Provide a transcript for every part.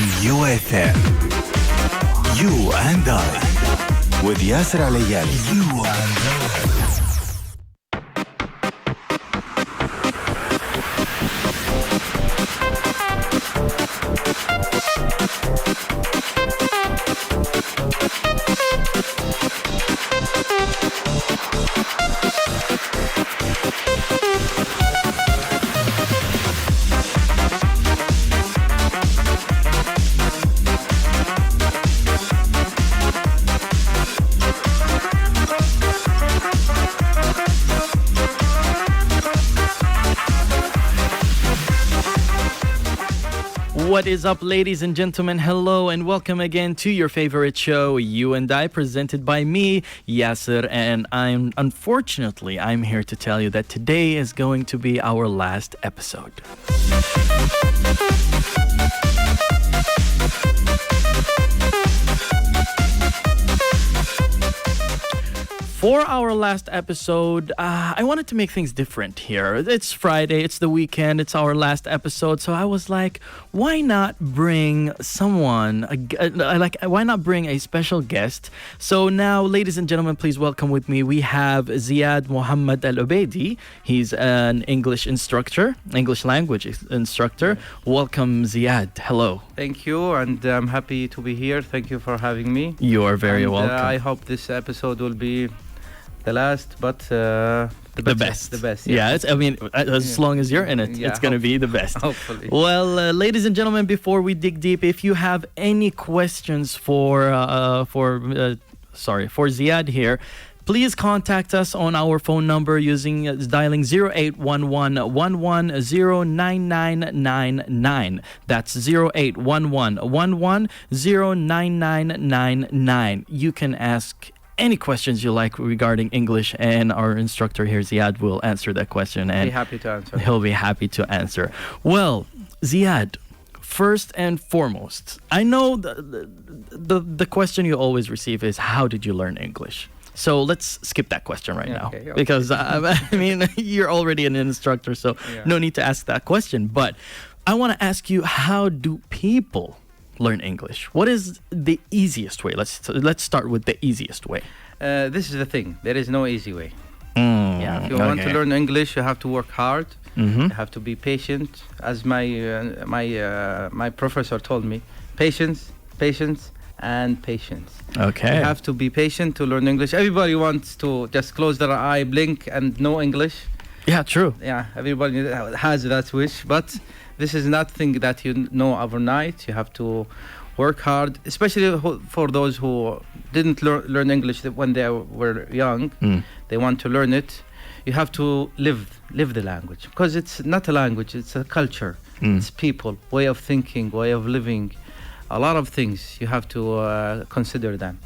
on UFM. You and I with Yasser العلياني. You and I. What is up, ladies and gentlemen? Hello and welcome again to your favorite show, You and I, presented by me, Yasser, and I'm here to tell you that today is going to be our last episode. For our last episode, I wanted to make things different here. It's Friday, it's the weekend, it's our last episode, so I was like, why not bring someone, why not bring a special guest? So now, ladies and gentlemen, please welcome with me, we have Ziad Muhammad Al-Ubaidi. He's an English instructor, English language instructor. Welcome, Ziad. Hello. Thank you, and I'm happy to be here. Thank you for having me. You are very welcome. I hope this episode will be the last, but the best. The best. Yeah, as long as you're in it, it's going to be the best. Hopefully. Well, ladies and gentlemen, before we dig deep, if you have any questions for Ziad here, please contact us on our phone number using dialing 0811-110-9999. That's 0811-110-9999. You can ask any questions you like regarding English, and our instructor here, Ziad, will answer that question. And be happy to answer. He'll be happy to answer. Well, Ziad, first and foremost, I know the question you always receive is, how did you learn English? So let's skip that question right now. Okay. Because, you're already an instructor, so no need to ask that question. But I want to ask you, how do people learn English? What is the easiest way? Let's start with the easiest way. This is the thing. There is no easy way. If you want to learn English, you have to work hard. Mm-hmm. You have to be patient. As my professor told me, patience, and patience. Okay. You have to be patient to learn English. Everybody wants to just close their eye, blink, and know English. Yeah, true. Yeah, everybody has that wish, but this is nothing that you know overnight. You have to work hard, especially for those who didn't learn English when they were young. They want to learn it. You have to live the language, because it's not a language, it's a culture. It's people, way of thinking, way of living. A lot of things you have to consider them.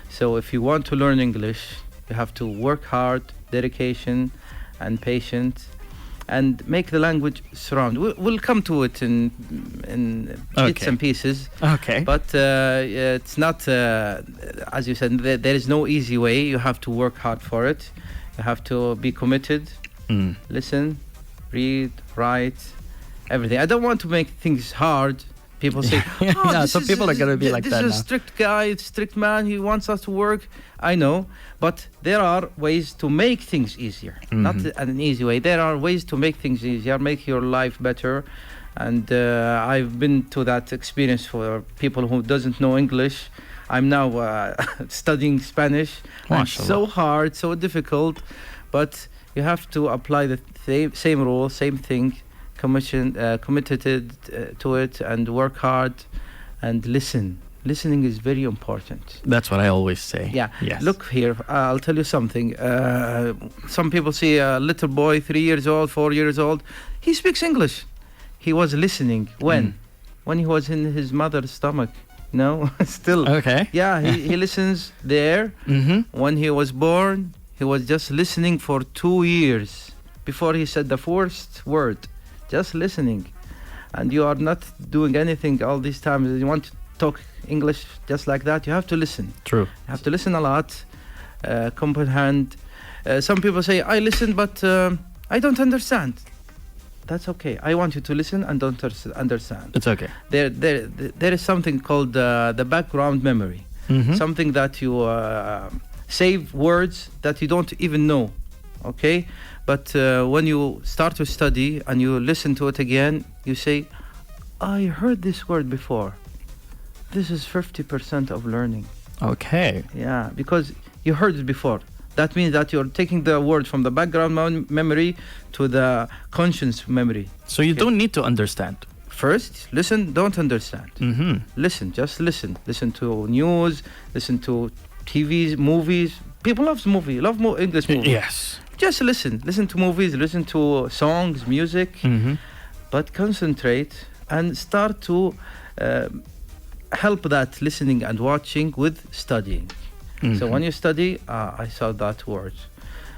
So if you want to learn English, you have to work hard, dedication, and patience, and make the language surround. We'll come to it in bits and pieces. Okay. But it's not, as you said, there is no easy way. You have to work hard for it. You have to be committed. Listen, read, write, everything. I don't want to make things hard. People say, some people are going to be like that now. This is a strict guy, strict man. He wants us to work. I know, but there are ways to make things easier. Not an easy way. There are ways to make things easier, make your life better. And I've been to that experience for people who doesn't know English. I'm now studying Spanish. It's so hard, so difficult, but you have to apply the same rule, same thing. Committed to it, and work hard and listen. Listening is very important. That's what I always say. Yeah. Yes. Look here, I'll tell you something. Some people see a little boy, 3 years old, 4 years old. He speaks English. He was listening when he was in his mother's stomach. No, still. Okay. Yeah, he listens there. When he was born, he was just listening for 2 years before he said the first word. Just listening. And you are not doing anything all these times. You want to talk English just like that, you have to listen. True. You have to listen a lot, comprehend. Some people say, I listen, but I don't understand. that's okay. I want you to listen and don't understand. It's okay. There is something called the background memory. Something that you save words that you don't even know, okay? But when you start to study and you listen to it again, you say, I heard this word before. This is 50% of learning. Okay. Yeah, because you heard it before. That means that you're taking the word from the background memory to the conscious memory. So you don't need to understand. First, listen, don't understand. Listen, just listen. Listen to news, listen to TVs, movies. People love English movies. Yes. Just listen. Listen to movies, listen to songs, music. But concentrate and start to help that listening and watching with studying. So when you study, I saw that word.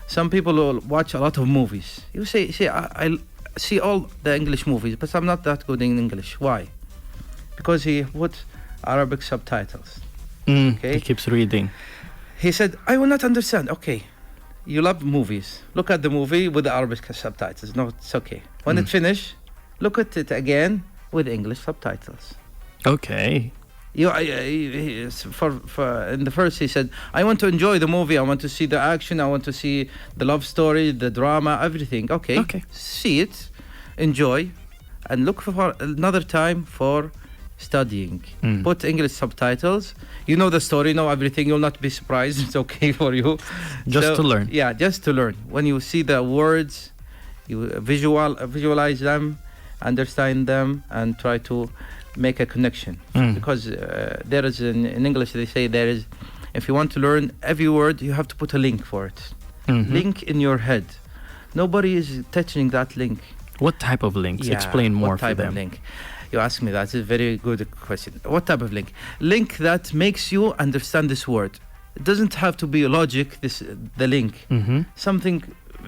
Some people will watch a lot of movies. You say, I see all the English movies, but I'm not that good in English. Why? Because he put Arabic subtitles. Okay? He keeps reading. He said, I will not understand. Okay, you love movies. Look at the movie with the Arabic subtitles. No, it's okay. When it finishes, look at it again with English subtitles. Okay. For in the first he said, I want to enjoy the movie. I want to see the action. I want to see the love story, the drama, everything. Okay. See it, enjoy, and look for another time for studying. Put English subtitles. You know the story, know everything. You'll not be surprised. It's okay for you. Just to learn. Yeah, just to learn. When you see the words, you visualize them, understand them, and try to make a connection. Because there is in English they say there is, if you want to learn every word, you have to put a link for it. Link in your head. Nobody is touching that link. What type of links? Explain more for them. What type of link? You ask me that. It's a very good question. What type of link? Link that makes you understand this word. It doesn't have to be logic, the link. Something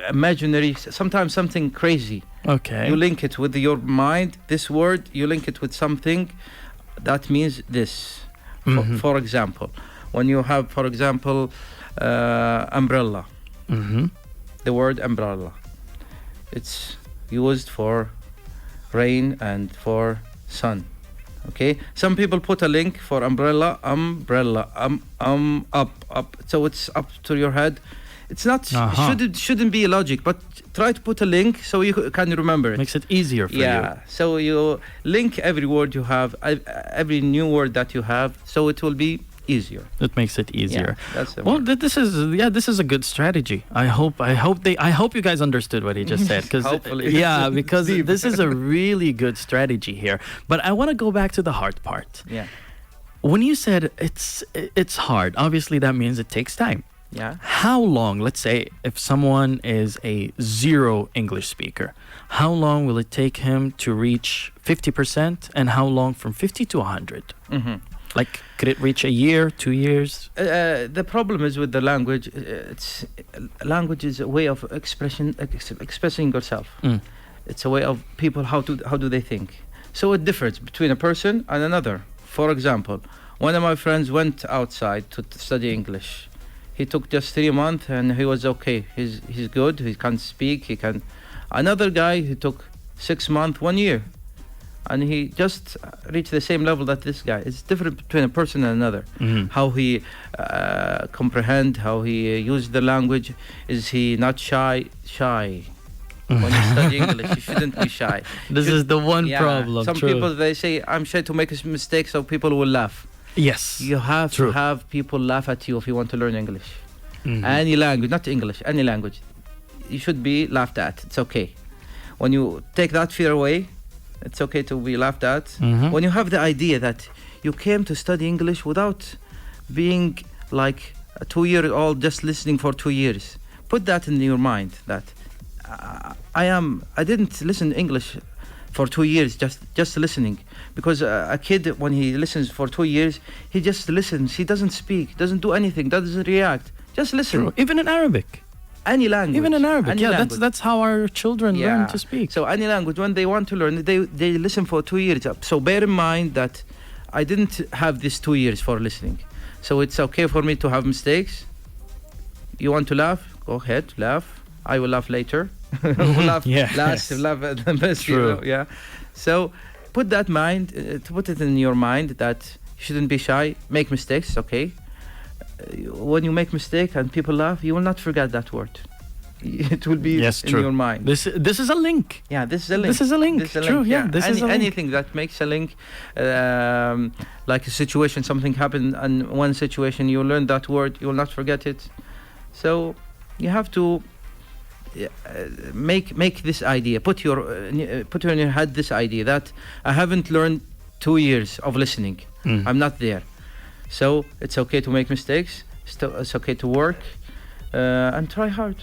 imaginary, sometimes something crazy. Okay. You link it with your mind, this word, you link it with something that means this. For example, when you have, for example, umbrella. The word umbrella. It's used for rain and for sun. Okay, some people put a link for umbrella, up. So it's up to your head. It's not shouldn't be logic, but try to put a link so you can remember it. Makes it easier for you. Yeah. So you link every word you have, every new word that you have, so it will be easier. It makes it easier. Yeah, that's this is a good strategy. I hope you guys understood what he just said, because this is a really good strategy here. But I want to go back to the hard part. Yeah. When you said it's hard, obviously that means it takes time. Yeah. How long, let's say, if someone is a zero English speaker, how long will it take him to reach 50%, and how long from 50 to 100? Like, could it reach a year, 2 years? The problem is with the language. Language is a way of expressing yourself. It's a way of people how do they think. So it differs between a person and another. For example, one of my friends went outside to study English. He took just 3 months and he was okay. He's good. He can speak. He can. Another guy, he took 6 months, 1 year, and he just reached the same level that this guy. It's different between a person and another. How he comprehend, how he use the language. Is he not shy? When you study English, you shouldn't be shy. This is the one problem. Some people, they say, I'm shy to make a mistake so people will laugh. Yes. You have to have people laugh at you if you want to learn English. Any language, not English, any language. You should be laughed at. It's okay. When you take that fear away, it's okay to be laughed at. When you have the idea that you came to study English without being like a 2-year-old just listening for 2 years, put that in your mind that I didn't listen English for 2 years just listening, because a kid, when he listens for 2 years, he just listens. He doesn't speak, doesn't do anything, doesn't react. Just listen. True. Even in Arabic. Any language. Even in Arabic. Any yeah, language. that's how our children learn to speak. So any language, when they want to learn, they listen for 2 years. So bear in mind that I didn't have this 2 years for listening. So it's okay for me to have mistakes. You want to laugh? Go ahead, laugh. I will laugh later. Who laugh Yes. last, laugh at the best. True. Yeah. So put that mind, to put it in your mind that you shouldn't be shy. Make mistakes, okay? When you make mistake and people laugh, you will not forget that word. It will be Yes, in true. your mind. This is a link. Yeah, this is a link. This is a link. This is a True, link, yeah, this is a link. anything that makes a link, like a situation, something happened, and one situation you learn that word, you will not forget it. So you have to make this idea. Put in your head this idea that I haven't learned 2 years of listening. I'm not there. So it's okay to make mistakes. It's okay to work and try hard.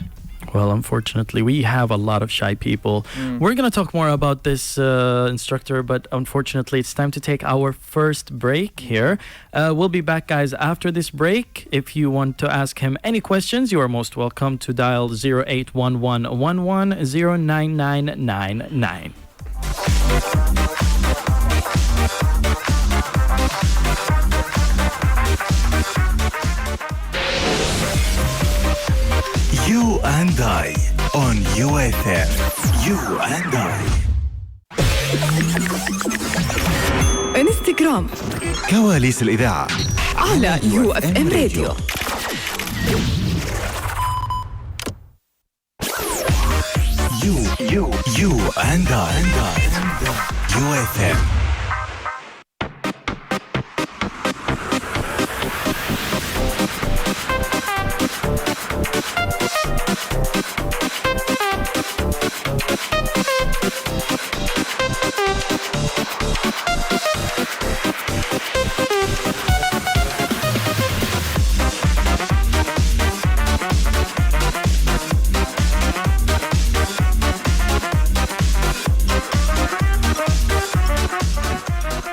Well, unfortunately, we have a lot of shy people. We're going to talk more about this instructor, but unfortunately, it's time to take our first break here. We'll be back, guys, after this break. If you want to ask him any questions, you are most welcome to dial 0811110999. You and I on UFM. You and I. انستغرام كواليس الإذاعة على UFM راديو. You and I. UFM.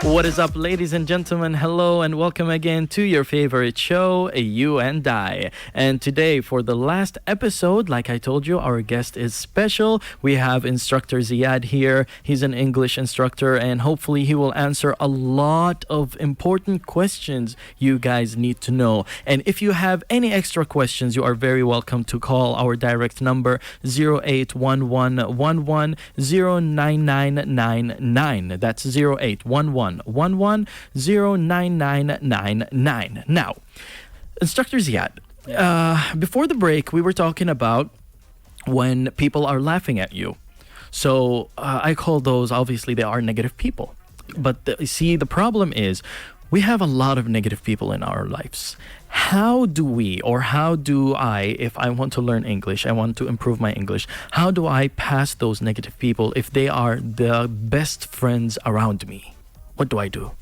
What is up, ladies and gentlemen? Hello and welcome again to your favorite show, You and I. And today, for the last episode, like I told you, our guest is special. We have instructor Ziad here. He's an English instructor, and hopefully he will answer a lot of important questions you guys need to know. And if you have any extra questions, you are very welcome to call our direct number 0811110999. That's 0811110999. Now, Instructor Ziad, before the break, we were talking about when people are laughing at you. So I call those, obviously, they are negative people. But the problem is we have a lot of negative people in our lives. How do I, if I want to learn English, I want to improve my English, how do I pass those negative people if they are the best friends around me? What do I do?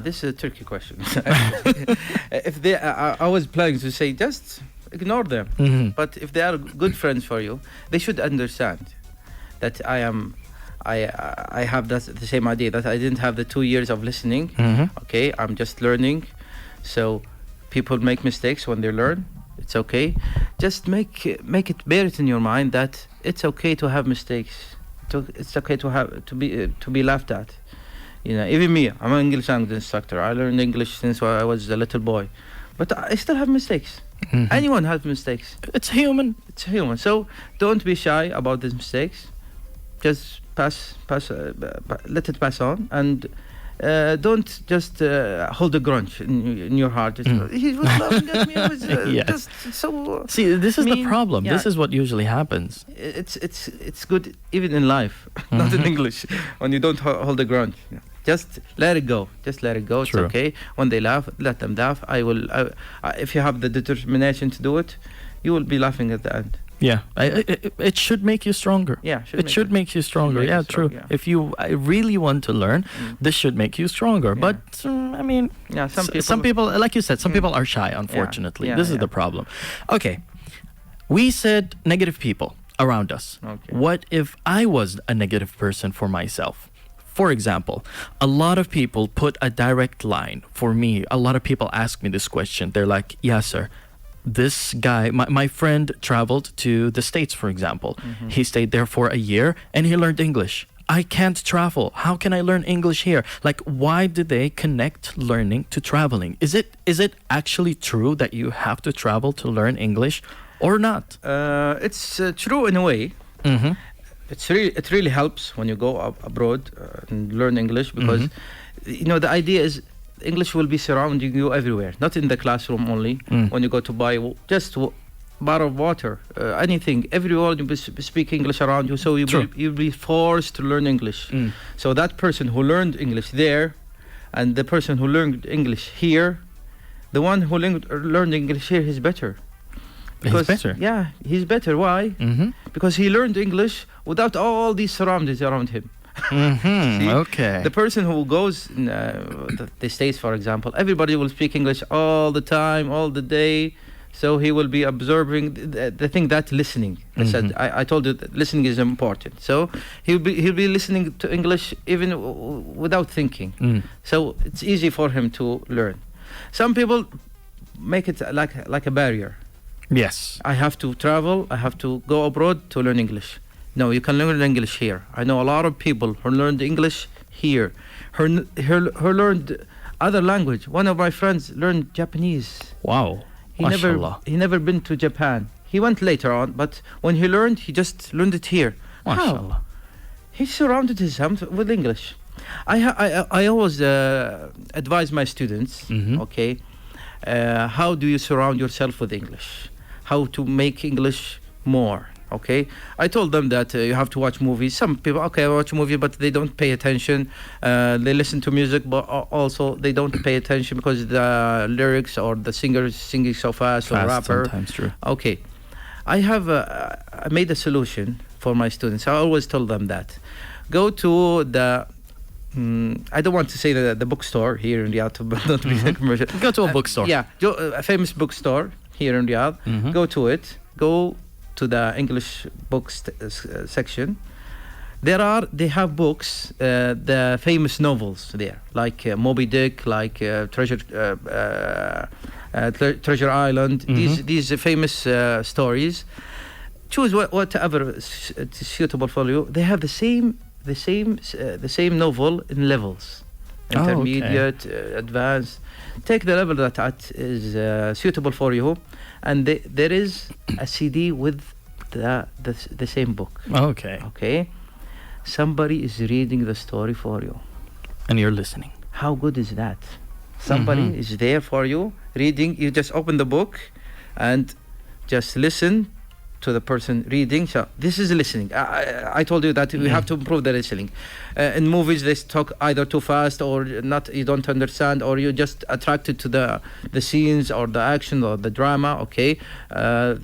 This is a tricky question. If they, I was planning to say just ignore them. Mm-hmm. But if they are good friends for you, they should understand that I have the same idea, that I didn't have the 2 years of listening. Mm-hmm. Okay, I'm just learning. So people make mistakes when they learn. It's okay. Just make it, bear it in your mind that it's okay to have mistakes. It's okay to be laughed at. You know, even me, I'm an English language instructor. I learned English since I was a little boy, but I still have mistakes. Mhm. Anyone has mistakes. It's human. It's human. So don't be shy about these mistakes. Just let it pass on, and don't just hold a grudge in your heart. He was laughing at me. I was Yes. just so. See, this is the mean, problem. yeah. This is what usually happens. It's good even in life, not in English. When you don't hold a grudge, just let it go. Just let it go. It's True. okay. When they laugh, let them laugh. If you have the determination to do it, you will be laughing at the end. Yeah, it should make you stronger. Yeah, It should make you stronger. make Yeah, you true. strong, yeah. If you really want to learn, this should make you stronger. Yeah. But I mean, Yeah, some people, like you said, some people are shy. Unfortunately, Yeah, this is yeah. the problem. Okay, we said negative people around us. Okay. What if I was a negative person for myself? For example, a lot of people put a direct line for me. A lot of people ask me this question. They're like, Yasser, this guy, my friend traveled to the States, for example. Mm-hmm. He stayed there for a year and he learned English. I can't travel. How can I learn English here? Like, why do they connect learning to traveling? Is it actually true that you have to travel to learn English or not? It's true in a way, Mm-hmm. It really helps when you go abroad and learn English, because the idea is English will be surrounding you everywhere, not in the classroom only. When you go to buy just bottle of water, anything, everywhere you speak English around you, so you'll be forced to learn English. So that person who learned English there and the person who learned English here, the one who learned English here is better. He's better. Yeah, he's better. Why? Because he learned English without all these surroundings around him. See, okay. the person who goes in the States, for example, everybody will speak English all the time, all the day. So he will be observing the thing, that listening. I told you that listening is important. So he'll be listening to English even without thinking. So it's easy for him to learn. Some people make it like a barrier. Yes. I have to travel, I have to go abroad to learn English. No, you can learn English here. I know a lot of people who learned English here, who learned other language. One of my friends learned Japanese. Wow. He never been to Japan. He went later on, but when he learned, he just learned it here. MashaAllah. How? He surrounded himself with English. I always advise my students, okay, how do you surround yourself with English? How to make English more, okay? I told them that you have to watch movies. Some people, okay, watch a movie, but they don't pay attention. They listen to music, but also they don't pay attention because the lyrics or the singer is singing so fast, or rapper. Sometimes true. Okay. I made a solution for my students. I always tell them that. Go to the... I don't want to say the bookstore here in Riyadh, but not be a commercial. Go to a bookstore. Yeah, a famous bookstore here in Riyadh. Go to it. Go to the English books section. They have books, the famous novels there, like Moby Dick, like Treasure Island. These famous stories. Choose whatever is suitable for you. They have the same novel in levels, intermediate, advanced. Take the level that is suitable for you, and there is a CD with the same book. Okay. Somebody is reading the story for you, and you're listening. How good is that? Somebody is there for you reading. You just open the book and just listen to the person reading. So this is listening. I told you that we have to improve the listening. In movies, they talk either too fast or not. You don't understand, or you're just attracted to the scenes or the action or the drama. Okay.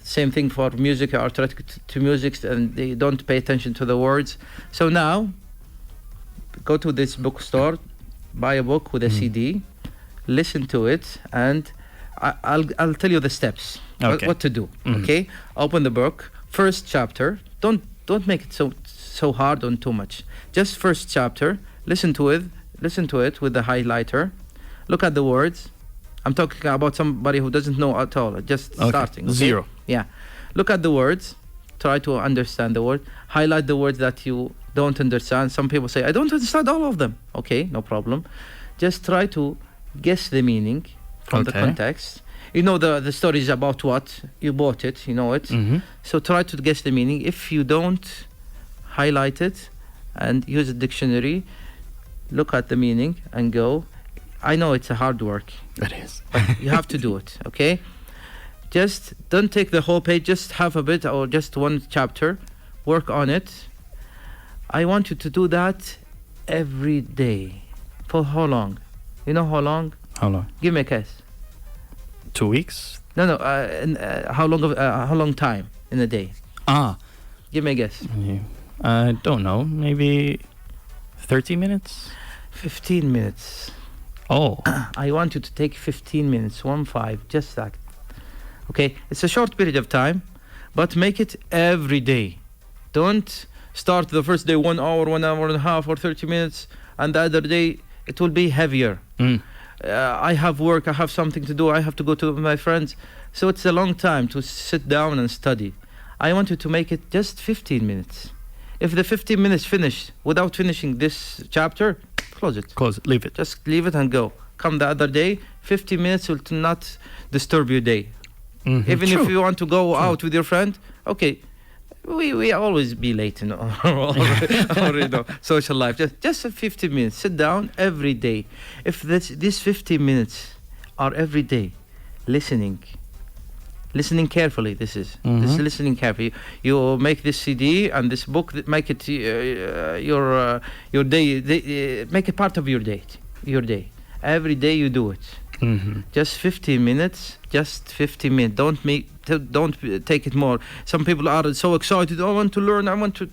Same thing for music. You're attracted to music and they don't pay attention to the words. So now, go to this bookstore, buy a book with a CD, listen to it, and I'll tell you the steps. Okay. What to do. Okay, open the book. First chapter. Don't make it so hard on too much. Just first chapter. Listen to it with the highlighter. Look at the words. I'm talking about somebody who doesn't know at all. Just starting. Okay? Zero. Yeah. Look at the words. Try to understand the word. Highlight the words that you don't understand. Some people say, I don't understand all of them. Okay, no problem. Just try to guess the meaning from the context. You know the story is about what? You bought it, you know it. So try to guess the meaning. If you don't, highlight it and use a dictionary. Look at the meaning and go. I know it's a hard work. It is. But you have to do it, okay? Just don't take the whole page. Just half a bit or just one chapter. Work on it. I want you to do that every day. For how long? You know how long? How long? Give me a guess. 2 weeks? No. How long time in a day? Give me a guess. I don't know. Maybe 30 minutes? 15 minutes. Oh. I want you to take 15 minutes, 15, just that. Okay, it's a short period of time, but make it every day. Don't start the first day 1 hour, 1 hour and a half, or 30 minutes, and the other day it will be heavier. I have work, I have something to do, I have to go to my friends. So it's a long time to sit down and study. I want you to make it just 15 minutes. If the 15 minutes finish without finishing this chapter, close it. Close it, leave it. Just leave it and go. Come the other day, 15 minutes will not disturb your day. Even if you want to go out with your friend, okay, we always be late in our social life. Just 50 minutes. Sit down every day. If these 50 minutes are every day, listening carefully. This is listening carefully. You make this CD and this book. Make it your day. Make it part of your day. Every day you do it. Just 15 minutes. Just 15 minutes. Don't take it more. Some people are so excited. I want to learn. I want to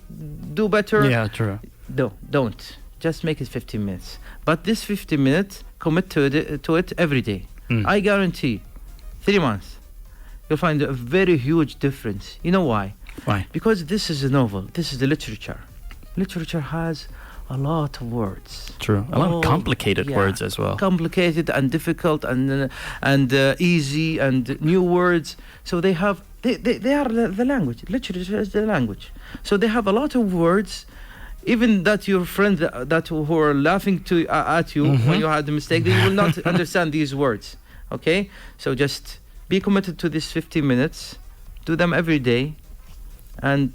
do better. Yeah, true. No, don't. Just make it 15 minutes. But this 15 minutes, commit to it every day. I guarantee, 3 months, you'll find a very huge difference. You know why? Why? Because this is a novel. This is the literature. Literature has a lot of words. True. A lot of complicated words as well. Complicated and difficult and easy and new words. So they are the language. Literature is the language. So they have a lot of words. Even that your friends that who are laughing at you when you had a mistake, they will not understand these words. Okay? So just be committed to these 50 minutes. Do them every day. And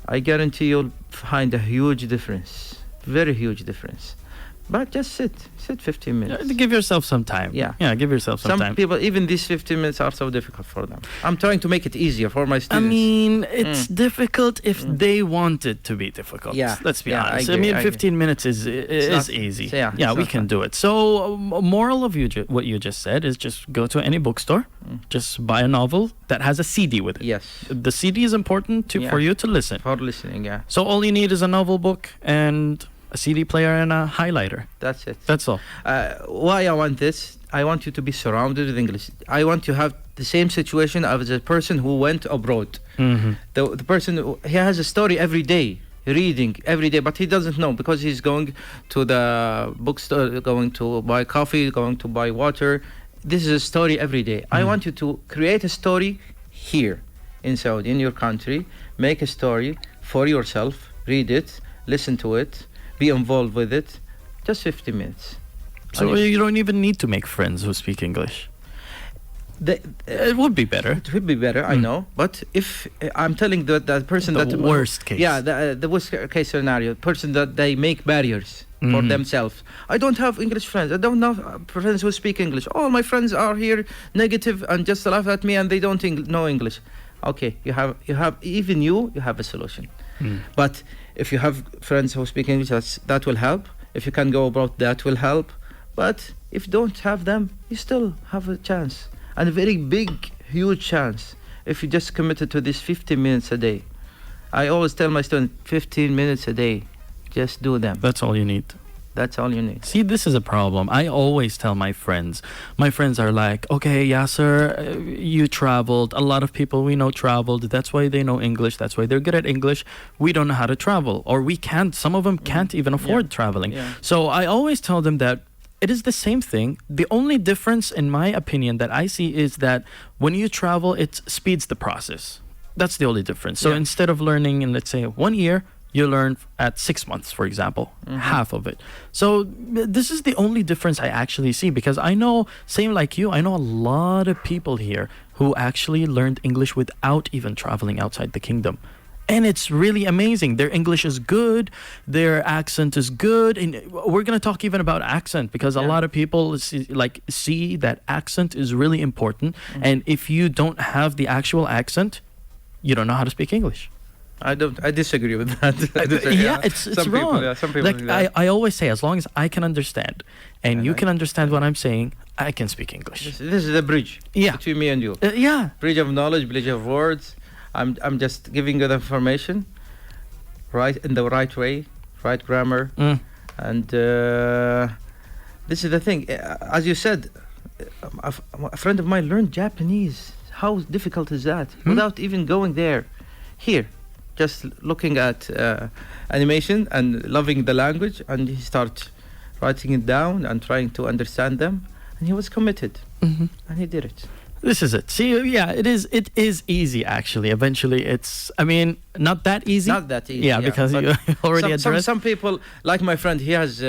I guarantee you'll find a huge difference. Very huge difference. But just sit 15 minutes. Give yourself some time. Yeah, give yourself some time. Some people, even these 15 minutes are so difficult for them. I'm trying to make it easier for my students. I mean, it's difficult if they want it to be difficult. Yeah. Let's be honest. I agree, 15 minutes is easy. Yeah, we can do it. So, moral of what you just said is just go to any bookstore, just buy a novel that has a CD with it. Yes. The CD is important for you to listen. For listening, yeah. So all you need is a novel book and a CD player and a highlighter. That's it. That's all. Why I want this? I want you to be surrounded with English. I want to have the same situation as a person who went abroad. The person, he has a story every day, reading every day, but he doesn't know because he's going to the bookstore, going to buy coffee, going to buy water. This is a story every day. I want you to create a story here in Saudi, in your country. Make a story for yourself, read it, listen to it, be involved with it. Just 50 minutes. So you don't even need to make friends who speak English. It would be better. It would be better, I know. But if I'm telling that person the that worst case. Yeah, the worst case scenario. Person that they make barriers for themselves. I don't have English friends. I don't have friends who speak English. All my friends are here negative and just laugh at me and they don't know English. Okay, you have even you have a solution. But if you have friends who speak English, that will help. If you can go abroad, that will help. But if you don't have them, you still have a chance. And a very big, huge chance if you just committed to this 15 minutes a day. I always tell my students, 15 minutes a day. Just do them. That's all you need. That's all you need. See, this is a problem. I always tell my friends. My friends are like, okay, Yasser, you traveled. A lot of people we know traveled. That's why they know English. That's why they're good at English. We don't know how to travel. Or we can't. Some of them can't even afford traveling. Yeah. So I always tell them that it is the same thing. The only difference, in my opinion, that I see is that when you travel, it speeds the process. That's the only difference. So instead of learning in, let's say, 1 year, you learn at 6 months, for example, half of it. So this is the only difference I actually see, because I know, same like you, I know a lot of people here who actually learned English without even traveling outside the kingdom. And it's really amazing. Their English is good. Their accent is good. And we're going to talk even about accent, because a lot of people see that accent is really important. And if you don't have the actual accent, you don't know how to speak English. I disagree with that. It's wrong. Some people I always say, as long as I can understand and you can understand what I'm saying, I can speak English. This is the bridge between me and you. Bridge of knowledge, bridge of words. I'm just giving you the information, right, in the right way, right grammar, and this is the thing. As you said, a friend of mine learned Japanese. How difficult is that? Without even going there, here, just looking at animation and loving the language, and he started writing it down and trying to understand them, and he was committed, and he did it. This is it. See, it is easy, actually. Eventually, it's, not that easy. Not that easy. Yeah, because you already addressed. Some people, like my friend, he has,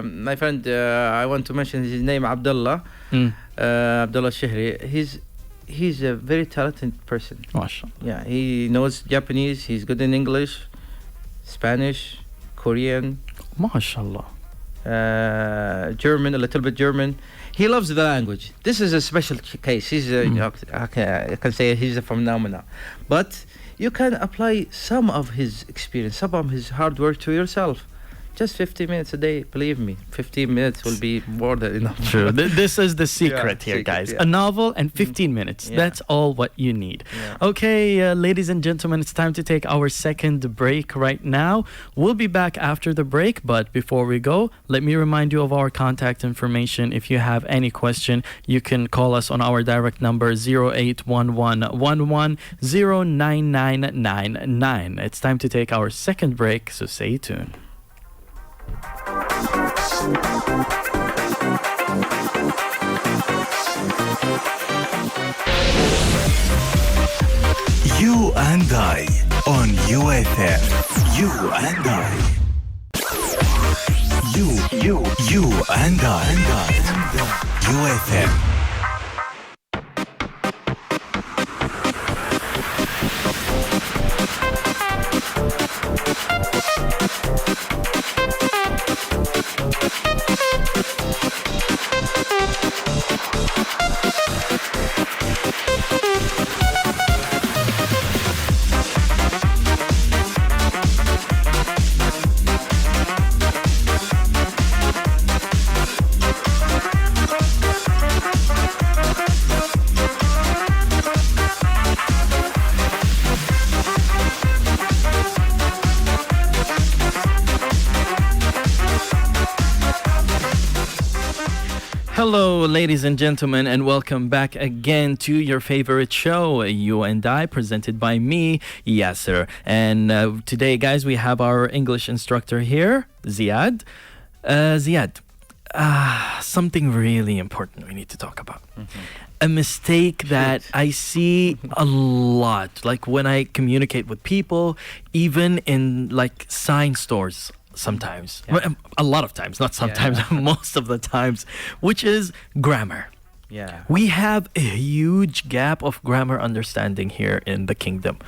my friend, I want to mention his name, Abdullah, Abdullah Shihri. he's a very talented person. MashaAllah. Yeah, he knows Japanese. He's good in English, Spanish, Korean, MashaAllah. German, a little bit German. He loves the language. This is a special case. He's a, I can say he's a phenomenon. But you can apply some of his experience, some of his hard work to yourself. Just 15 minutes a day, believe me. 15 minutes will be more than enough. True. This is the secret Yeah, here, secret, guys. yeah. A novel and 15 minutes. Yeah. That's all what you need. Yeah. Okay, ladies and gentlemen, it's time to take our second break right now. We'll be back after the break, but before we go, let me remind you of our contact information. If you have any question, you can call us on our direct number 0811110999. It's time to take our second break, so stay tuned. You and I on UFM. You and I. You and I. UFM. Hello, ladies and gentlemen, and welcome back again to your favorite show, You and I, presented by me, Yasser. And today, guys, we have our English instructor here, Ziad. Ziad, something really important we need to talk about. A mistake that I see a lot, like when I communicate with people, even in like sign stores. Sometimes, a lot of times, not sometimes, most of the times, which is grammar. Yeah. We have a huge gap of grammar understanding here in the kingdom.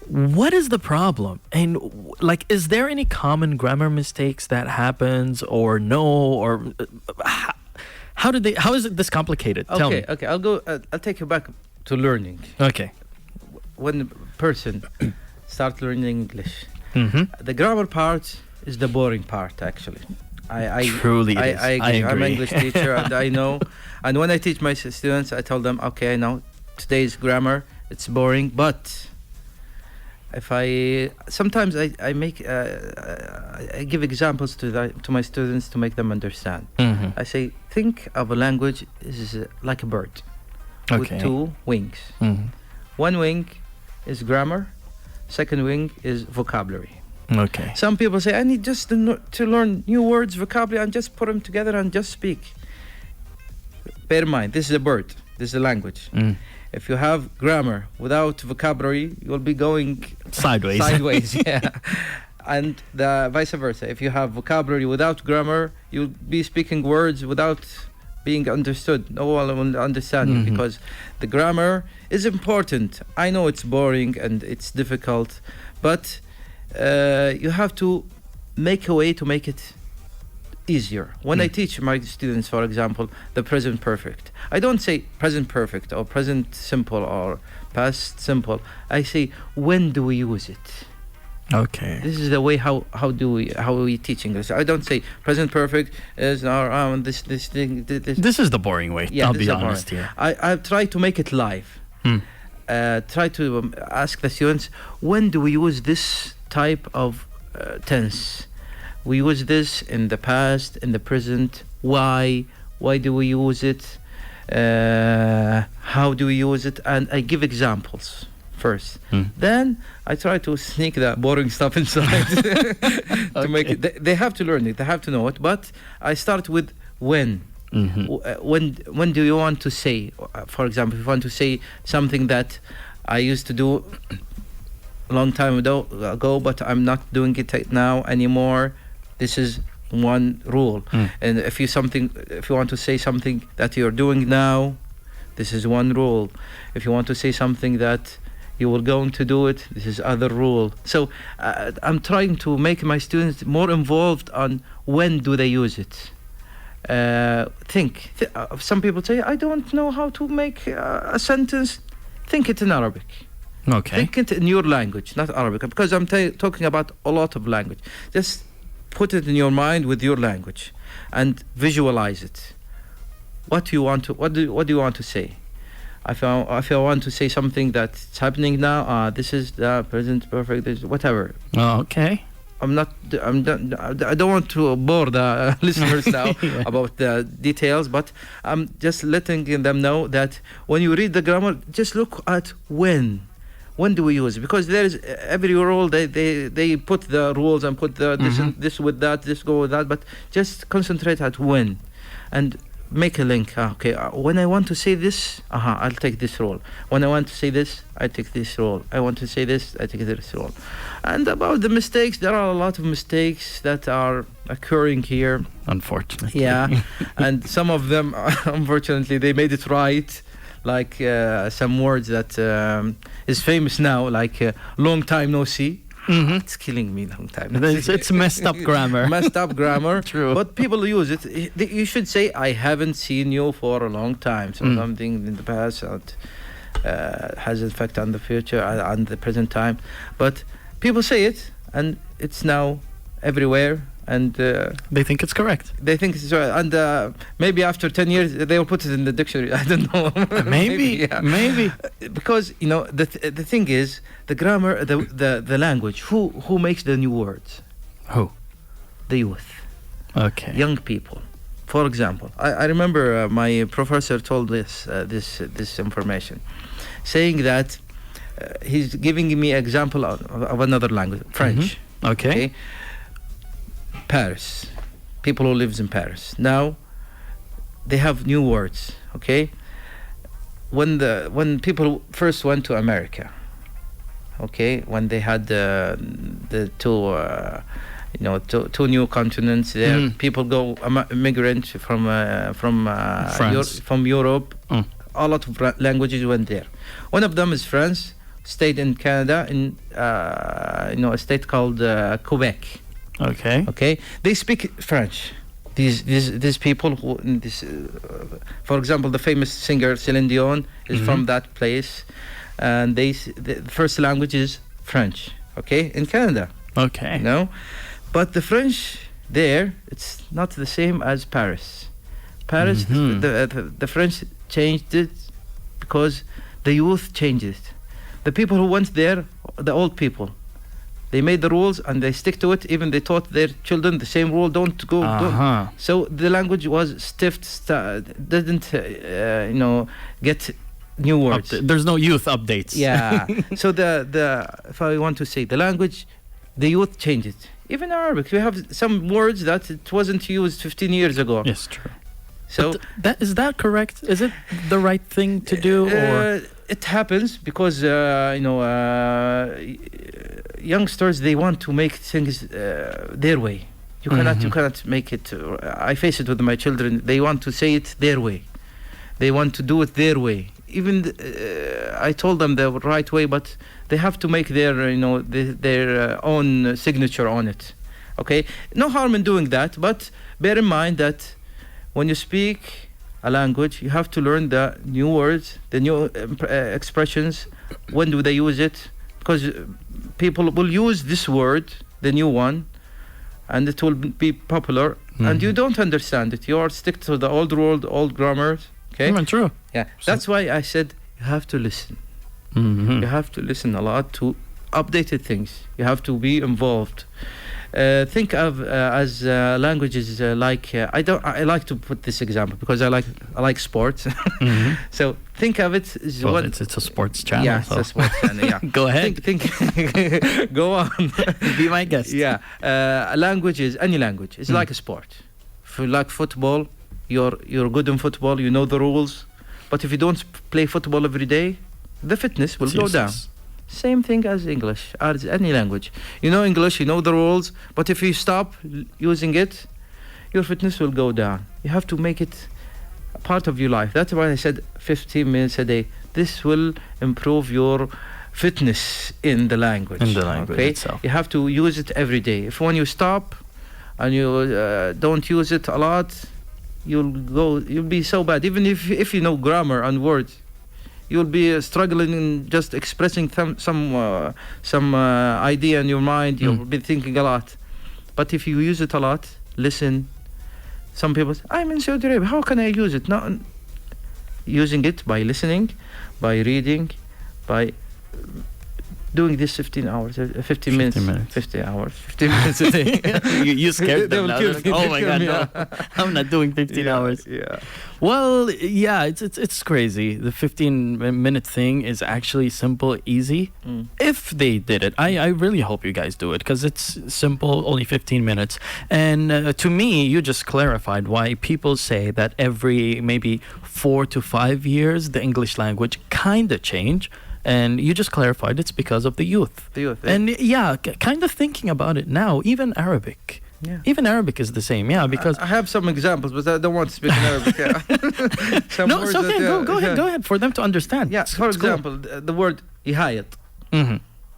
What is the problem? And like, is there any common grammar mistakes that happens or no? Or how is it this complicated? Tell me. Okay. I'll take you back to learning. Okay. When a person starts learning English, Mm-hmm. the grammar part is the boring part, actually. Truly it is. I I'm an agree. English teacher, and I know. And when I teach my students, I tell them, okay, now today's grammar, it's boring, but if sometimes I make I give examples to my students to make them understand. Mm-hmm. I say, think of a language is like a bird Okay. with two wings. Mm-hmm. One wing is grammar, second wing is vocabulary. Okay. Some people say, I need just to learn new words, vocabulary, and just put them together and just speak. Bear in mind, this is a bird, this is a language. Mm. If you have grammar without vocabulary, you'll be going Sideways. sideways. Yeah. And the vice versa. If you have vocabulary without grammar, you'll be speaking words without being understood. No one will understand you, because the grammar is important. I know it's boring and it's difficult, but you have to make a way to make it easier. When I teach my students, for example, the present perfect, I don't say present perfect or present simple or past simple. I say, when do we use it? Okay. This is the way how we teach English. I don't say present perfect is this thing. This is the boring way. Yeah, I'll this be is boring. honest here. I try to make it live. Try to ask the students, when do we use this type of tense? We use this in the past, in the present. Why? Why do we use it? How do we use it? And I give examples first. Then I try to sneak that boring stuff inside to make it. They have to learn it. They have to know it. But I start with when. When do you want to say? For example, if you want to say something that I used to do a long time ago, but I'm not doing it now anymore. This is one rule. And if you want to say something that you're doing now, this is one rule. If you want to say something that you were going to do it, this is other rule. So I'm trying to make my students more involved on when do they use it. Some people say, I don't know how to make a sentence. Think it in Arabic. Okay. Think it in your language, not Arabic, because I'm talking about a lot of language. Just put it in your mind with your language and visualize it. What do you want to say? If I want to say something that's happening now, this is the present perfect, this, whatever. Oh, okay. I don't want to bore the listeners now Yeah. about the details, but I'm just letting them know that when you read the grammar, just look at when. When do we use it? Because there is every rule they put the rules and put the this with that, this go with that, but just concentrate at when, and make a link. Okay, when I want to say this, I'll take this role. When I want to say this, I take this role. I want to say this, I take this role. And about the mistakes, there are a lot of mistakes that are occurring here. Unfortunately. Yeah, and some of them, unfortunately, they made it right. Like some words that is famous now, like long time no see. It's killing me, long time. It's messed up grammar. Messed up grammar. True. But people use it. You should say, I haven't seen you for a long time. So something in the past that has an effect on the future, on the present time. But people say it, and it's now everywhere. And they think it's correct. they think it's right. And maybe after 10 years, they will put it in the dictionary. I don't know. Maybe. Yeah. Maybe. Because, the thing is, the grammar, the language, who makes the new words? Who? The youth. Okay. Young people. For example, I remember my professor told this information, saying that he's giving me example of another language, French. Okay. Paris, people who lives in Paris. Now, they have new words. Okay. When people first went to America, okay, when they had the two two new continents there, people go immigrant from France. from Europe. A lot of languages went there. One of them is France. Stayed in Canada in a state called Quebec. Okay. Okay, they speak French. These people who for example, the famous singer Celine Dion is from that place, and the first language is French. Okay, in Canada. Okay. But the French there, it's not the same as Paris. Paris, the French changed it because the youth changed it. The people who went there, the old people, they made the rules and they stick to it. Even they taught their children the same rule. Don't go. Don't. So the language was stiff. Didn't get new words. There's no youth updates. Yeah. So if I want to say the language, the youth changed it. Even Arabic, we have some words that it wasn't used 15 years ago. Yes, true. So is that correct? Is it the right thing to do, or it happens because youngsters, they want to make things their way. You cannot make it. I face it with my children. They want to say it their way. They want to do it their way. Even I told them the right way, but they have to make their their own signature on it. Okay, no harm in doing that, but bear in mind that when you speak a language, you have to learn the new words, the new expressions. When do they use it? Because people will use this word, the new one, and it will be popular, and you don't understand it. You are stick to the old world, old grammars. Okay. True. Yeah. That's why I said you have to listen. You have to listen a lot to updated things. You have to be involved. Think of as languages like I like to put this example because I like sports. So think of it as it's a sports channel. Yeah, so. it's a sports channel. Yeah. Go ahead. Think go on. Be my guest. Yeah. A language is any language. It's like a sport. If you like football, you're good in football. You know the rules. But if you don't play football every day, the fitness will go down. Same thing as English, as any language. You know English, you know the rules, but if you stop using it, your fitness will go down. You have to make it part of your life. That's why I said 15 minutes a day. This will improve your fitness in the language. In the language itself. You have to use it every day. If when you stop and you don't use it a lot, you'll be so bad. Even if you know grammar and words, you'll be struggling in just expressing some idea in your mind. You'll be thinking a lot. But if you use it a lot, listen. Some people say, I'm in Saudi Arabia, how can I use it? Not using it by listening, by reading, by doing this 15 hours, 15 minutes, 50 hours, 15 minutes a day. you scared them now. Kill me, Oh my God, me, no. I'm not doing 15 hours. Yeah. Well, yeah, it's crazy. The 15-minute thing is actually simple, easy. If they did it, I really hope you guys do it because it's simple, only 15 minutes. And to me, you just clarified why people say that every maybe 4 to 5 years, the English language kind of change. And you just clarified it's because of the youth. Yeah. And yeah, kind of thinking about it now, even Arabic. Yeah. Even Arabic is the same, yeah, because... I have some examples, but I don't want to speak in Arabic. No, it's okay, go ahead, for them to understand. Yeah, for example, the word ihayat.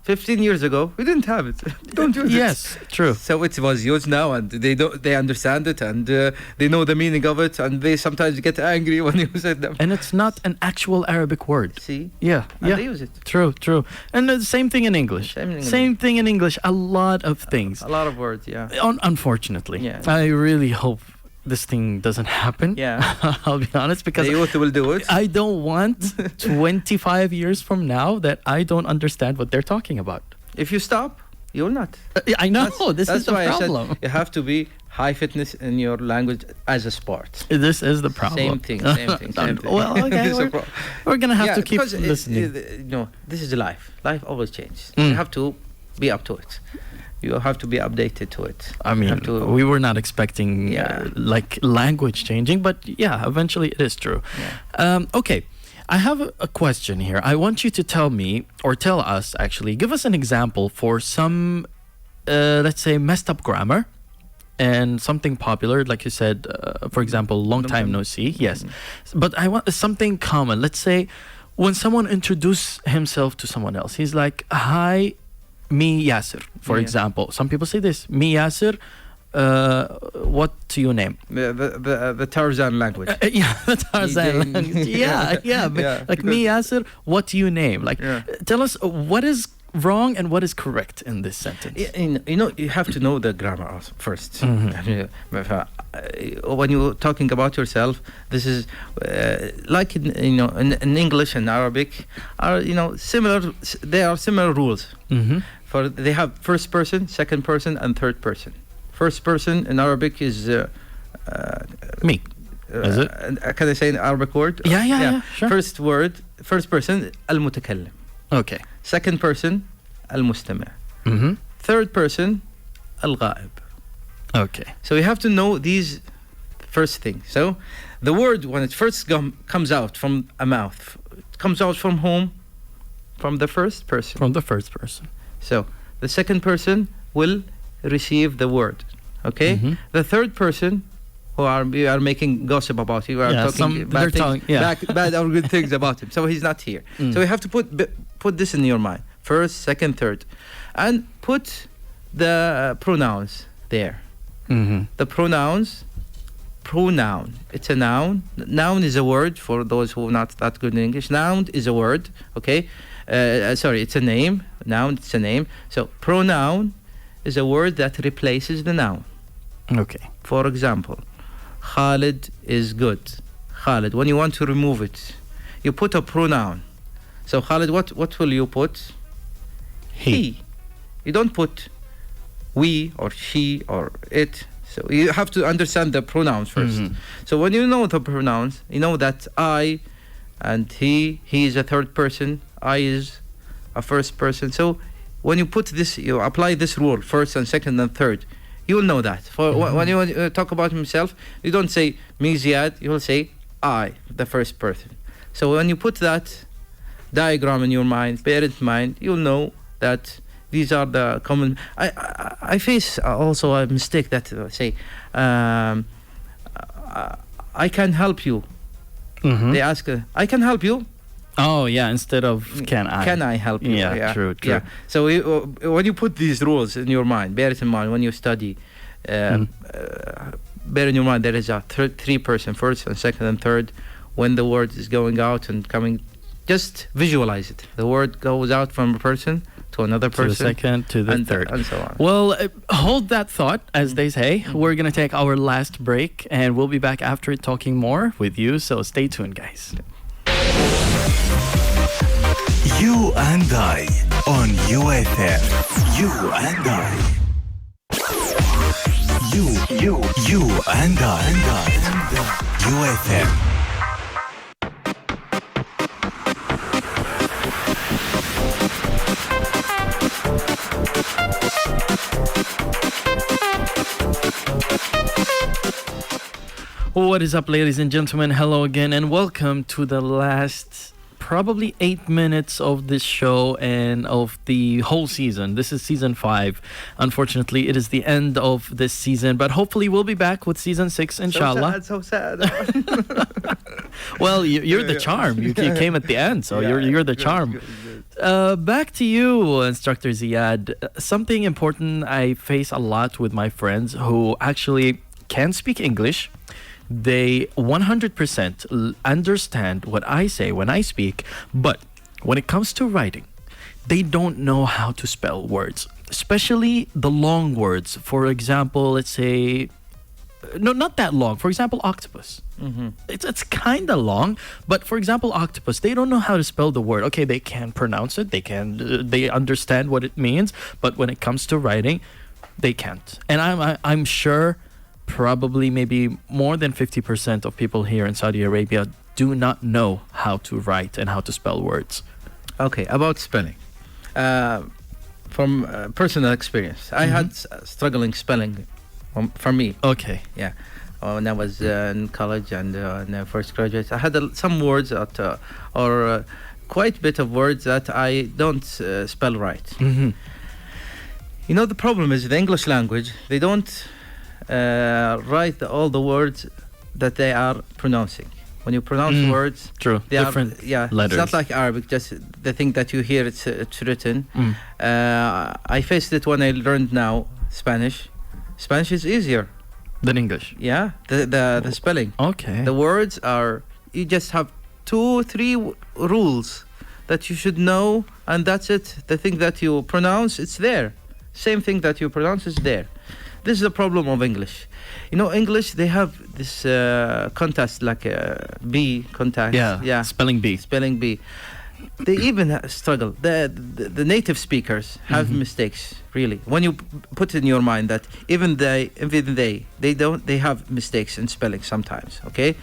15 years ago, we didn't have it. Don't use it. Yes, true. So it was used now, and they understand it, and they know the meaning of it, and they sometimes get angry when you say them. And it's not an actual Arabic word. See? Yeah, And yeah. they use it. True. And the same thing in English. Same thing in English. A lot of things. A lot of words, yeah. Unfortunately. Yeah. I really hope this thing doesn't happen. Yeah. I'll be honest, because The youth will do it. I don't want 25 years from now that I don't understand what they're talking about. If you stop, you'll not. I know. This That's is the why problem. I said you have to be high fitness in your language as a sport. This is the problem. Same thing. Well, okay, we're going to have to keep because listening. This is life. Life always changes. You have to be up to it. You have to be updated to it. I mean, we were not expecting like language changing, but yeah, eventually it is true. Yeah. Okay, I have a question here. I want you to tell me, or tell us actually, give us an example for some, let's say, messed up grammar and something popular, like you said, for example, long time no see. Yes, but I want something common. Let's say when someone introduces himself to someone else, he's like, hi, me Yasser, for example. Some people say this, me Yasser, what do you name? The Tarzan language. Yeah, the Tarzan language. Yeah. Like me Yasser, what do you name? Like, tell us what is wrong and what is correct in this sentence. You have to know the grammar first. When you're talking about yourself, this is like in English and Arabic are similar. They are similar rules. For they have first person, second person, and third person. First person in Arabic is me. Is it? Can I say an Arabic word? Yeah, sure. First person, al-mutakallim. Okay. Second person, al-mustami'. Third person, al-ghaib. Okay. So you have to know these first things. So the word, when it first comes out from a mouth, it comes out from whom? From the first person. From the first person. So the second person will receive the word. Okay? The third person, we are making gossip about you, we are talking bad or good things about him. So he's not here. So you have to put this in your mind. First, second, third. And put the pronouns there. The pronouns, pronoun. It's a noun. Noun is a word for those who are not that good in English. Noun is a word, okay? Sorry, it's a name. Noun, it's a name. So pronoun is a word that replaces the noun. Okay. For example, Khalid is good. Khalid, when you want to remove it, you put a pronoun. So Khalid, what will you put? He. You don't put we or she or it. So you have to understand the pronouns first. So when you know the pronouns, you know that I and he is a third person, I is a first person. So when you put this, you apply this rule, first and second and third, you will know that. For when you talk about himself, you don't say me Ziad, you will say I, the first person. So when you put that diagram in your mind, bear it in mind, you'll know that these are the common. I face also a mistake that say I can help you Mhm. They ask, I can help you. Oh, yeah, instead of can I. Can I help you? Yeah, true. Yeah. So when you put these rules in your mind, bear it in mind when you study. Bear in your mind there is a three person, first and second and third. When the word is going out and coming, just visualize it. The word goes out from a person to another To the person, second, to the third. and so on. Well, hold that thought, as they say. We're going to take our last break, and we'll be back after it talking more with you. So stay tuned, guys. You and I on UFM. You and I. You and I. UFM. What is up, ladies and gentlemen? Hello again, and welcome to the last probably 8 minutes of this show and of the whole season. This is season 5. Unfortunately, it is the end of this season, but hopefully we'll be back with season 6, inshallah. So sad. Well, you're the charm. You came at the end, so you're the charm. Back to you, Instructor Ziad. Something important I face a lot with my friends who actually can speak English. They 100% understand what I say when I speak, but when it comes to writing, they don't know how to spell words, especially the long words. For example, let's say, no, not that long. For example, octopus. Mm-hmm. It's kind of long, but for example, octopus, they don't know how to spell the word. Okay, they can pronounce it, they understand what it means, but when it comes to writing, they can't. And I'm sure probably maybe more than 50% of people here in Saudi Arabia do not know how to write and how to spell words. Okay, about spelling. From personal experience, I had struggling spelling for me. Okay. Yeah. When I was in college and in first graduate, I had some words or quite a bit of words that I don't spell right. Mm-hmm. You know, the problem is the English language, they don't write all the words that they are pronouncing. When you pronounce words, True. they Different letters. It's not like Arabic, just the thing that you hear, it's written. I faced it when I learned now Spanish. Spanish is easier. Than English. Yeah, the spelling. Okay. The words are, you just have 2-3 rules that you should know, and that's it. The thing that you pronounce, it's there. Same thing that you pronounce is there. This is the problem of English. You know, English, they have this contest, like B contest. Yeah. Spelling bee. Spelling bee. They even struggle. The native speakers have mistakes, really. When you put in your mind that even they have mistakes in spelling sometimes. Okay,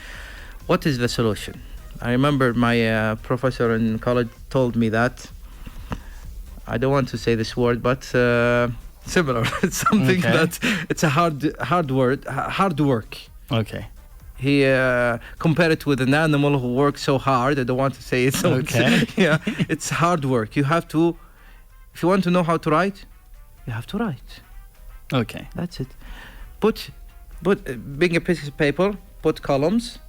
what is the solution? I remember my professor in college told me that. I don't want to say this word, but similar. It's something that it's a hard work. Okay. He compared it with an animal who works so hard. I don't want to say it. So Okay. It's hard work. You have to, if you want to know how to write, you have to write. Okay. That's it. Put bring a piece of paper, put columns,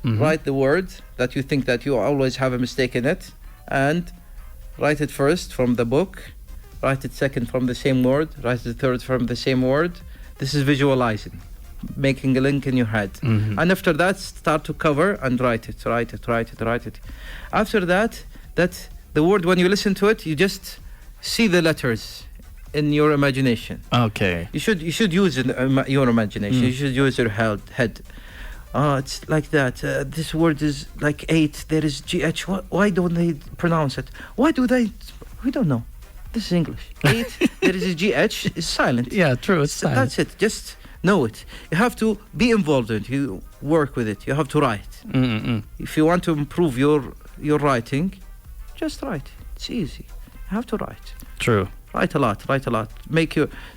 write the word that you think that you always have a mistake in it, and write it first from the book, write it second from the same word, write the third from the same word. This is visualizing, making a link in your head. And after that, start to cover and write it. After that the word, when you listen to it, you just see the letters in your imagination. Okay. You should use your imagination. You should use your head. Oh, it's like that. This word is like 8. There is GH. Why don't they pronounce it? Why do they? We don't know. This is English. 8. There is a GH. It's silent. Yeah, true. It's silent. That's it. Just know it. You have to be involved in it. You work with it. You have to write. If you want to improve your writing, just write. It's easy. You have to write. True. Write a lot.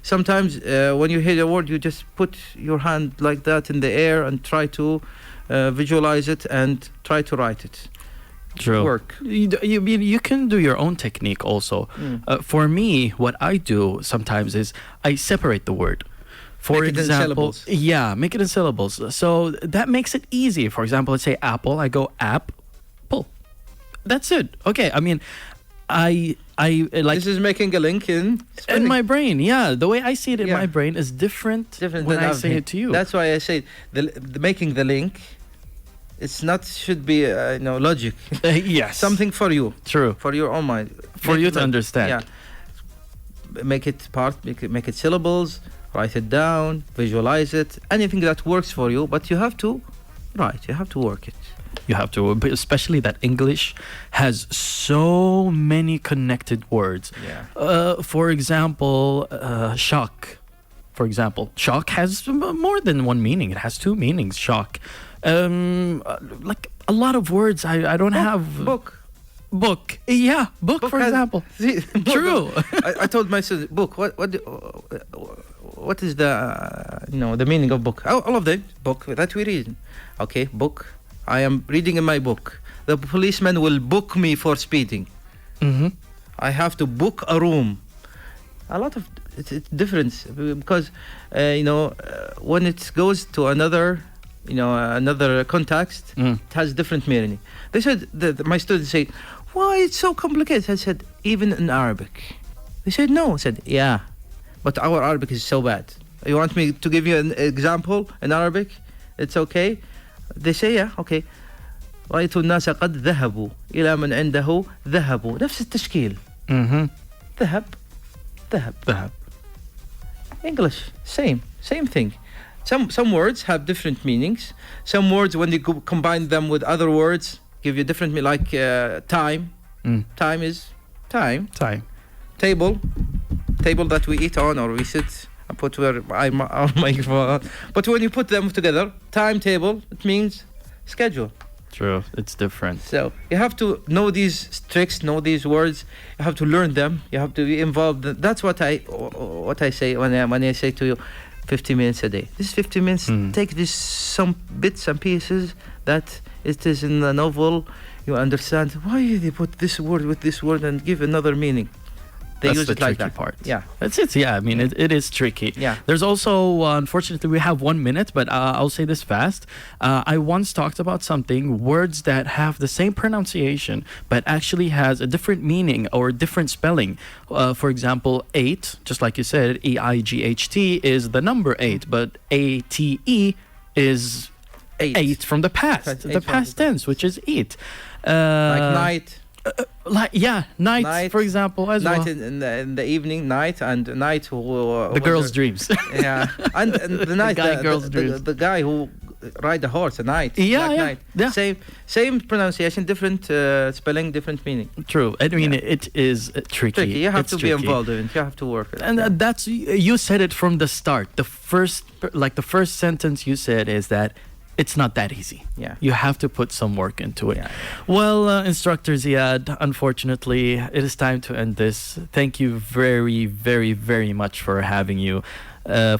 Sometimes when you hear a word, you just put your hand like that in the air and try to visualize it and try to write it. True. Work. You can do your own technique also. For me, what I do sometimes is I separate the word. For Make it in example, syllables. yeah, make it in syllables. So that makes it easy. For example, let's say apple. I go apple. That's it. Okay. I mean, I like This is making a link in in my brain. Yeah, the way I see it in Yeah. my brain is different, different when than I other say thing. it to you. That's why I say the making the link. It's not should be logic. Yes. Something for you, True. for your own mind. For Make you it to understand. Yeah. Make it part. Make it syllables. Write it down. Visualize it. Anything that works for you, but you have to write. You have to work it. You have to, but especially that English has so many connected words. Yeah. For example, shock. For example, shock has more than one meaning. It has two meanings. Shock. Like a lot of words. I don't have Book. book. Yeah, book, for has- example. See, book. True. I told my student, book. What is the the meaning of book? All of them. Book that we read. Okay, book. I am reading in my book. The policeman will book me for speeding. Mm-hmm. I have to book a room. A lot of it's difference because when it goes to another another context, it has different meaning. They said my students say, why it's so complicated? I said even in Arabic. They said no. I said yeah, but our Arabic is so bad. You want me to give you an example in Arabic? It's okay. They say yeah, okay. رأيت الناس قد ذهبوا إلى من عنده ذهبوا نفس التشكيل. Mm-hmm. ذهب. English, same thing. Some words have different meanings. Some words, when you combine them with other words, give you different meaning. Like time. Time is time. Table that we eat on or we sit. I put where our microphone. But when you put them together, timetable, it means schedule. True. It's different. So you have to know these tricks, know these words. You have to learn them. You have to be involved. That's what I say when I say to you, 50 minutes a day. This 50 minutes. Take this some bits and pieces that it is in the novel. You understand why they put this word with this word and give another meaning. They That's use the it like tricky that. part. Yeah. That's it. Yeah, I mean, it is tricky. Yeah. There's also, unfortunately, we have 1 minute, but I'll say this fast. I once talked about words that have the same pronunciation, but actually has a different meaning or different spelling. For example, 8, just like you said, EIGHT is the number 8, but ATE is 8 from the past. Eight The from past the tense, which is eat. Like night. Night, for example, as night well. in the evening, night and night who The girl's dreams. yeah, and the night girl's dreams. the guy who ride the horse at night. Yeah, Black yeah, Night. yeah. Same pronunciation, different spelling, different meaning. True. I mean, Yeah. it is tricky. Tricky. You have It's to be tricky. involved in it. You have to work it. And that's, you said it from the start. The first sentence you said is that it's not that easy. Yeah. You have to put some work into it. Yeah. Well, Instructor Ziad, unfortunately, it is time to end this. Thank you very, very, very much for having you.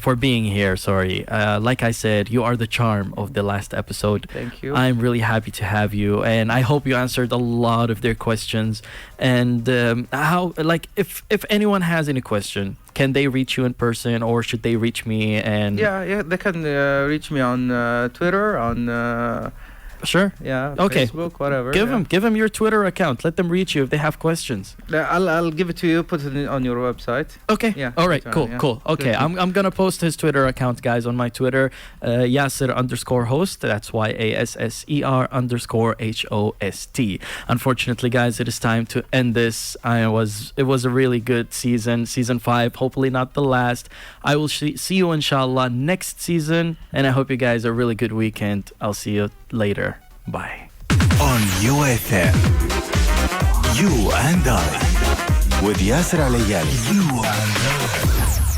For being here, sorry. Like I said, you are the charm of the last episode. Thank you. I'm really happy to have you, and I hope you answered a lot of their questions. And if anyone has any question, can they reach you in person, or should they reach me? And yeah, they can reach me on Twitter, on sure. Okay. Facebook, whatever. Give them your Twitter account. Let them reach you if they have questions. I'll give it to you. Put it on your website. Okay. Yeah. All right. that's Cool. yeah. Cool. Okay. Good. I'm gonna post his Twitter account, guys, on my Twitter. Yasser_host. That's YASSER_HOST. Unfortunately, guys, it is time to end this. It was a really good season 5. Hopefully not the last. I will see you inshallah next season, and I hope you guys have a really good weekend. I'll see you later. Bye. On UFM, You and I, with Yasser العلياني. You and I.